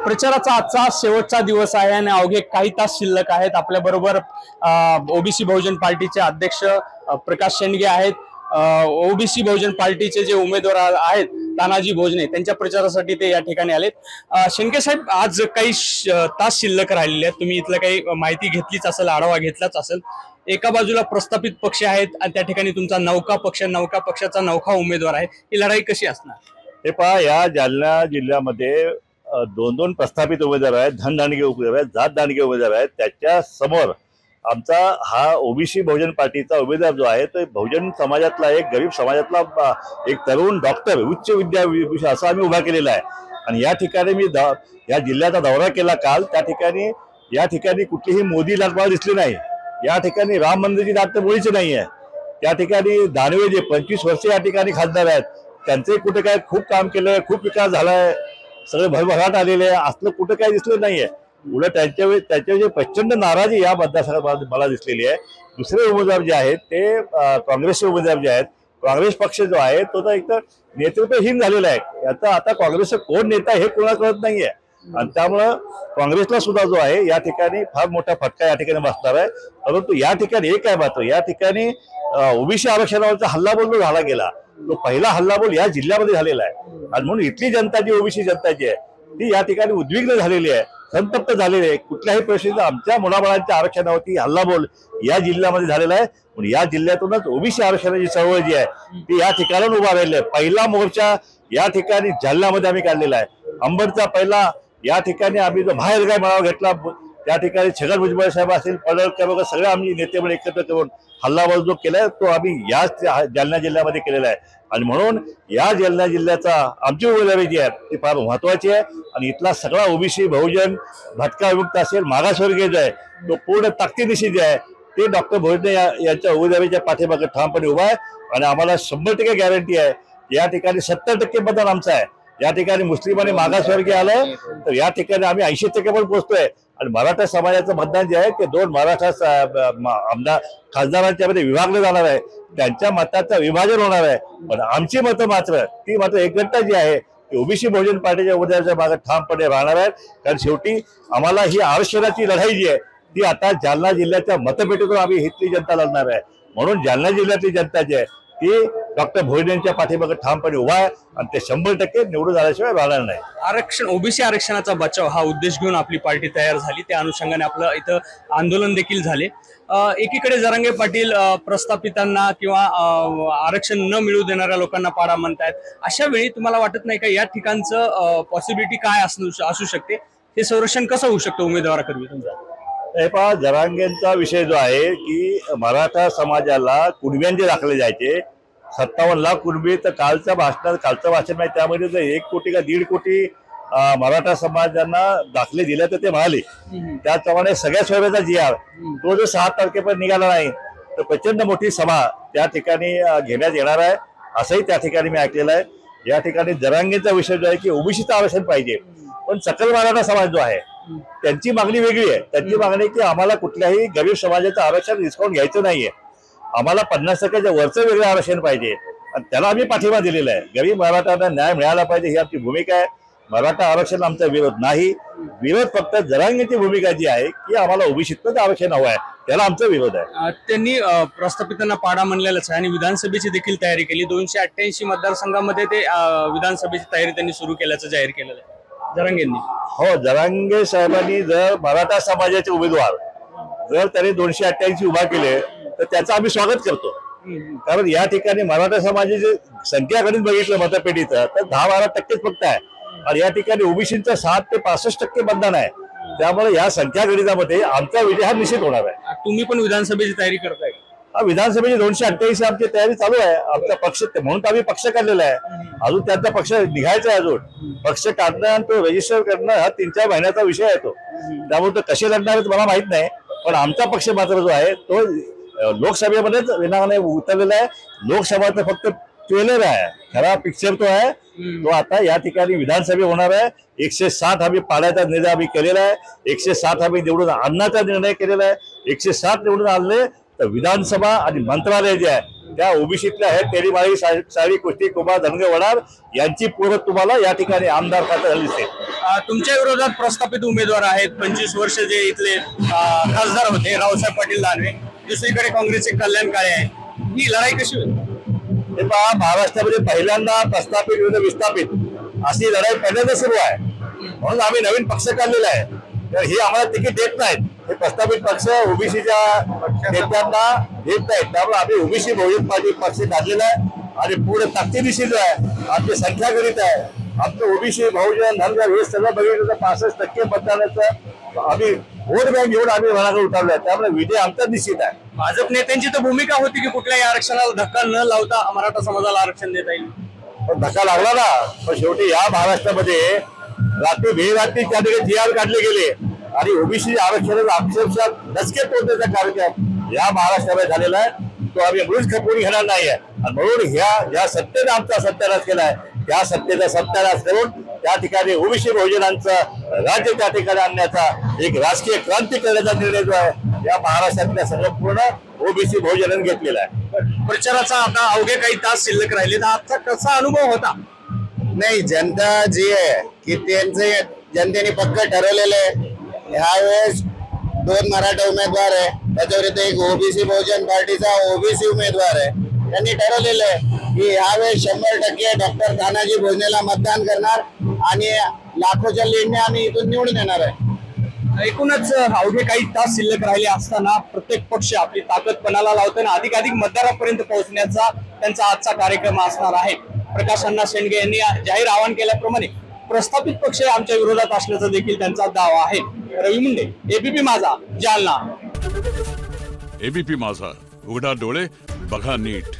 प्रचाराचा आजचा शेवटचा दिवस आहे आणि अवघे काही तास शिल्लक आहेत। आपल्या बरोबर ओबीसी बहुजन पार्टीचे अध्यक्ष प्रकाश शेंडगे आहेत। ओबीसी बहुजन पार्टीचे जे उमेदवार आहेत तानाजी भोजने त्यांच्या प्रचारासाठी ते या ठिकाणी आलेत। शेंडगे साहेब, आज काही तास शिल्लक राहिलेले आहेत, तुम्ही इथलं काही माहिती घेतलीच असेल, आढावा घेतलाच असेल। एका बाजूला प्रस्थापित पक्ष आहेत आणि त्या ठिकाणी तुमचा नौका पक्षाचा नौका उमेदवार आहे, ही लढाई कशी असणार? हे पहा, या जालना जिल्ह्यामध्ये दोन प्रस्थापित उमेदवार आहेत, धनदांडगे उमेदवार आहेत, जात दांडगे उमेदवार आहेत। त्याच्या समोर आमचा हा ओबीसी बहुजन पार्टीचा उमेदवार जो आहे तो बहुजन समाजातला एक गरीब समाजातला एक तरुण डॉक्टर उच्च विद्या असा आम्ही उभा केलेला आहे। आणि या ठिकाणी मी या जिल्ह्याचा दौरा केला काल। या ठिकाणी कुठलीही मोदी लाट मला दिसली नाही। या ठिकाणी राम मंदिराची लाट तर मुळीच नाही आहे। त्या ठिकाणी दानवे जे 25 वर्ष या ठिकाणी खासदार आहेत त्यांचे कुठे काय खूप काम केलंय, खूप विकास झालाय, सगळे भरभराट आलेले आहे, असलं कुठं काही दिसलं नाहीये। उलट त्यांच्यावर प्रचंड नाराजी या मतदारसंघात मला दिसलेली आहे। दुसरे उमेदवार जे आहेत ते काँग्रेसचे उमेदवार जे आहेत, काँग्रेस पक्ष जो आहे तो तर एक तर नेतृत्वहीन झालेला आहे। याचा आता काँग्रेसचा कोण नेता हे कोणाला कळत नाहीये आणि त्यामुळं काँग्रेसला सुद्धा जो आहे या ठिकाणी फार मोठा फटका या ठिकाणी बसणार आहे। परंतु या ठिकाणी एक आहे मात्र, या ठिकाणी ओबीसी आरक्षणावरचा हल्लाबोल झाला गेला, तो पहिला हल्लाबोल या जिल्ह्यामध्ये झालेला आहे। आणि म्हणून इथली जनता जी ओबीसी जनता जी आहे ती या ठिकाणी उद्विग्न झालेली आहे, संतप्त झालेली आहे। कुठल्याही परिस्थितीत आमच्या मुलाबाळांच्या आरक्षणावरती हल्लाबोल या जिल्ह्यामध्ये झालेला आहे। म्हणून या जिल्ह्यातूनच ओबीसी आरक्षणाची चळवळ जी आहे ती या ठिकाणाहून उभा राहिली आहे। पहिला मोर्चा या ठिकाणी जालन्यामध्ये आम्ही काढलेला आहे। अंबडचा पहिला या ठिकाणी आम्ही जो बाहेरगाव मेळावा घेतला, त्या ठिकाणी छगन भुजबळ साहेब असतील, पडळकर वगैरे सगळे आम्ही नेते पण एकत्र करून हल्लाबोल जो केलाय तो आम्ही याच जालना जिल्ह्यामध्ये केलेला आहे। आणि म्हणून या जालना जिल्ह्याचा आमची उमेदवारी जी आहे ती फार महत्वाची आहे। आणि इथला सगळा ओबीसी बहुजन भटका विमुक्त असेल, मागासवर्गीय जो आहे तो पूर्ण ताकदीनिशी जे आहे ते डॉक्टर भोजने यांच्या उमेदवारीच्या पाठीमागे ठामपणे उभा आहे। आणि आम्हाला 100% गॅरंटी आहे, या ठिकाणी 70% मतदान आमचं आहे। या ठिकाणी मुस्लिम आणि मागासवर्गीय आलं तर या ठिकाणी आम्ही 80% पण पोहोचतोय। आणि मराठा समाजाचं मतदान जे आहे ते 2 मराठा आमदार खासदारांच्या मध्ये विभागलं जाणार आहे, त्यांच्या मताचं विभाजन होणार आहे। पण आमची मतं मात्र ती मात्र एकगट्टा जी आहे ती ओबीसी बहुजन पार्टीच्या उमेदवाराच्या मागे ठामपणे राहणार आहे। कारण शेवटी आम्हाला ही आरक्षणाची लढाई जी आहे ती आता जालना जिल्ह्याच्या मतपेटीतून आम्ही इथली जनता लढणार आहे। म्हणून जालना जिल्ह्यातली जनता जी आहे ती डॉक्टर भोजनेंच्या पाठीमागे ठामपणे उभा आहे आणि ते 100% निवडून आल्याशिवाय राहणार नाही। आरक्षण, ओबीसी आरक्षणाचा बचाव हा उद्देश घेऊन आपली पार्टी तयार झाली, त्या अनुषंगाने आपलं इथं आंदोलन देखील झाले। एकीकडे जरांगे पाटील प्रस्थापितांना किंवा आरक्षण न मिळू देणाऱ्या लोकांना पाडा म्हणतायत, अशा वेळी तुम्हाला वाटत नाही का या ठिकाणचं पॉसिबिलिटी काय असू शकते, हे संरक्षण कसं होऊ शकतं उमेदवाराकडे तुमचा? हे पहा, जरांगेंचा विषय जो आहे की मराठा समाजाला कुणब्यांचे दाखले जायचे 57 लाख कुणबी, तर कालचं भाषण नाही त्यामध्ये जर 1 कोटी का 1.5 कोटी मराठा समाजांना दाखले दिले तर ते म्हणाले। त्याचप्रमाणे सगळ्या सोयऱ्याचा GR तो जर 6 तारखेपर्यंत निघाला नाही तर प्रचंड मोठी सभा त्या ठिकाणी घेण्यात येणार आहे असंही त्या ठिकाणी मी ऐकलेलं आहे। या ठिकाणी जरांगेंचा विषय जो आहे की ओबीसीचं आरक्षण पाहिजे, पण सकल मराठा समाज जो आहे त्यांची मागणी वेगळी आहे। त्यांची मागणी की आम्हाला कुठल्याही गरीब समाजाचं आरक्षण हिसकावून घ्यायचं नाहीये, आम्हाला 50%च्या वरचं वेगळं आरक्षण पाहिजे आणि त्याला आम्ही पाठिंबा दिलेला आहे। गरीब मराठ्यांना न्याय मिळाला पाहिजे ही आमची भूमिका आहे। मराठा आरक्षण आमचा विरोध नाही, विरोध फक्त जरांगेंची भूमिका जी आहे की आम्हाला ओबीसीतच आरक्षण हवं आहे, त्याला आमचा विरोध आहे। त्यांनी प्रस्थापितांना पाडा म्हणलेलंच आहे आणि विधानसभेची देखील तयारी केली। 288 मतदारसंघामध्ये ते विधानसभेची तयारी त्यांनी सुरू केल्याचं जाहीर केलेलं आहे जरांगेंनी। हो, जरांगे साहेबांनी जर मराठा समाजाचे उमेदवार जर त्यांनी 288 उभा केले तर त्याचं आम्ही स्वागत करतो। कारण या ठिकाणी मराठा समाजाची संख्या गणित बघितलं मतपेटीचं तर 10-12% फक्त आहे आणि या ठिकाणी ओबीसीचं 7 ते 65% मतदान आहे। त्यामुळे या संख्या गणितामध्ये आमचा विजय हा निश्चित होणार आहे। तुम्ही पण विधानसभेची तयारी करताय? विधानसभेची 288 आमची तयारी चालू आहे। आमचा पक्ष म्हणून तर आम्ही पक्ष काढलेला आहे, अजून त्यांचा पक्ष निघायचा आहे। अजून पक्ष काढणं आणि तो रजिस्टर करणं हा 3-4 महिन्याचा विषय आहे तो, त्यामुळे तो कसे लढणार आहे मला माहित नाही। पण आमचा पक्ष मात्र जो आहे तो लोकसभेमध्येच विनाने उतरलेला आहे। लोकसभेचं फक्त ट्रेलर आहे, खरा पिक्चर तो आहे तो आता या ठिकाणी विधानसभा होणार आहे। 107 आम्ही पाड्याचा निर्णय आम्ही केलेला आहे, 107 आम्ही निवडून आणण्याचा निर्णय केलेला आहे। 107 निवडून आणले तर विधानसभा आणि मंत्रालय जे आहे त्या ओबीसीतल्या आहेत तेलीमाळी साळी कुस्ती कुमार धनगे वडार यांची पूरक तुम्हाला या ठिकाणी आमदार खातं झाली दिसेल. तुमच्या विरोधात प्रस्थापित उमेदवार आहेत 25 वर्ष जे इथले खासदार होते रावसाहेब पाटील दानवे, दुसरीकडे काँग्रेसचे कल्याण काळे आहेत. ही लढाई कशी होईल? हे पहा, महाराष्ट्रामध्ये पहिल्यांदा प्रस्थापित विरुद्ध विस्थापित अशी लढाई पहिल्यांदा सुरू आहे. म्हणून आम्ही नवीन पक्ष काढलेला आहे. तर हे आम्हाला तिकीट देत नाहीत. हे प्रस्थापित पक्ष ओबीसीच्या नेत्यांना देत नाहीत. त्यामुळे आम्ही ओबीसी बहुजन पार्टी पक्ष काढलेला आहे आणि पुढे ताकदीनिशी जो आहे आमची संख्या गणित आहे. आमचं ओबीसी बहुजन धनगर हे सगळं बघितलं तर 65% मतदानाचं आम्ही वोट बँक घेऊन आम्ही रणाकडे उतरलो आहे. त्यामुळे विजय आमचा निश्चित आहे. भाजप नेत्यांची तर भूमिका होती की कुठल्याही आरक्षणाला धक्का न लावता मराठा समाजाला आरक्षण देता येईल. पण धक्का लागला ना. पण शेवटी या महाराष्ट्रामध्ये रात्री बेरात्री त्या ठिकाणी जी आर काढले गेले आणि ओबीसी आरक्षणाचा अक्षरशः दसके तोडण्याचा कार्यक्रम या महाराष्ट्रामध्ये झालेला आहे. तो आम्ही मुळीच खपवून घेणार नाही आहे. आणि म्हणून ह्या सत्तेने आमचा सत्यानाश केला आहे. त्या सत्तेचा सत्यानाश करून त्या ठिकाणी ओबीसी बहुजनांचं राज्य त्या ठिकाणी आणण्याचा एक राजकीय क्रांती करण्याचा निर्णय जो आहे या महाराष्ट्रातल्या संपूर्ण ओबीसी बहुजनांनी घेतलेला आहे. प्रचाराचा आता अवघे काही तास शिल्लक राहिले तर आजचा कसा अनुभव होता? नाही, जनता जी आहे की त्यांचे जनतेने पक्क ठरवलेले आहे. ह्यावेळेस 2 मराठा उमेदवार आहे, त्याच्यावर एक ओबीसी बहुजन पार्टीचा ओबीसी उमेदवार आहे. त्यांनी ठरवलेलं आहे की ह्यावेळेस 100% डॉक्टर तानाजी भोजनेला मतदान करणार आणि लाखोच्या लीडने आम्ही इथून निवडून येणार आहे. एकूणच अवघे काही तास शिल्लक राहिले असताना प्रत्येक पक्ष आपली ताकद पणाला लावताना अधिकाधिक मतदारापर्यंत पोहोचण्याचा त्यांचा आजचा कार्यक्रम असणार आहे. प्रकाश अण्णा शेंडगे यांनी जाहीर आवाहन केल्याप्रमाणे प्रस्थापित पक्ष आमच्या विरोधात असल्याचा देखील त्यांचा दावा आहे. रवी मुंडे, एबीपी माझा, जालना. एबीपी माझा, उघडा डोळे बघा नीट.